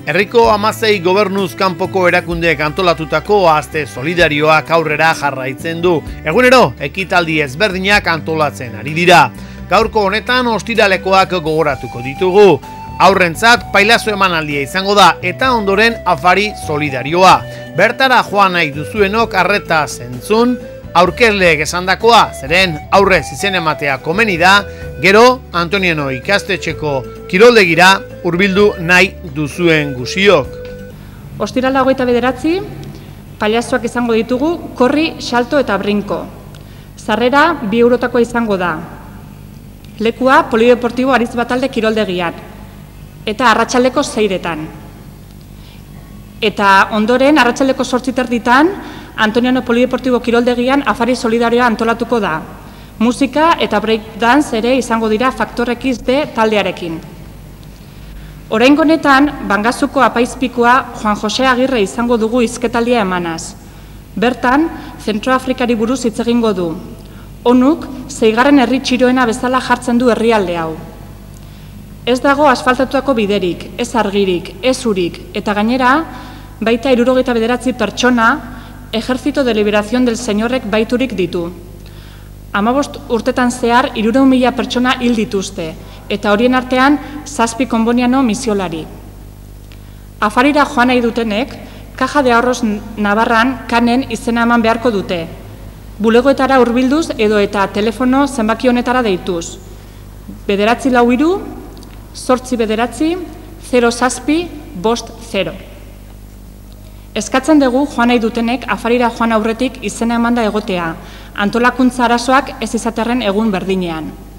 Herriko 16 gobernuz kanpoko erakundeek antolatutako aste solidarioak aurrera jarraitzen du. Egunero, ekitaldi ezberdinak antolatzen ari dira. Gaurko honetan ostiralekoak gogoratuko ditugu. Aurrentzat pailazo emanaldia izango da eta ondoren afari solidarioa. Bertara joan nahi duzuenok arreta zentzun, aurkezleek esandakoa, zeren aurrez izen ematea komeni da, gero Antoniano ikastetxeko kiroldegira hurbildu nahi duzuen guziok. Ostirala 29, pailazoak izango ditugu korri, salto eta brinko. Sarrera 2 eurotakoa izango da. Lekua Polideportibo Arizbatalde kiroldegian. Eta arratsaldeko 6etan. Eta ondoren arratsaldeko 8 Antoniano Polideportibo kiroldegian afari solidarioa antolatuko da. Musika eta breakdance ere izango dira Faktor XD taldearekin. Oraingo honetan, Bangazuko apaizpikoa Juan Jose Agirre izango dugu hizketaldia emanaz. Bertan, Zentroafrikari buruz hitz egingo du. Onuk, 6. herri txiroena bezala jartzen du herrialde hau. Ez dago asfaltatuako biderik, ez argirik, ez urik, eta gainera, baita 79 pertsona, Ejército de Liberación del Señorrek baiturik ditu. 15 urtetan zehar 300.000 pertsona hil dituzte, eta horien artean 7 konboniano misiolari. Afarira joan nahi dutenek, Caja de Ahorros Navarran kanen izena eman beharko dute. Bulegoetara hurbilduz edo eta telefono zenbaki honetara deituz. 943 899 0750. Eskatzen dugu joan nahi dutenek afarira joan aurretik izena emanda egotea, antolakuntza arazoak ez izaterren egun berdinean.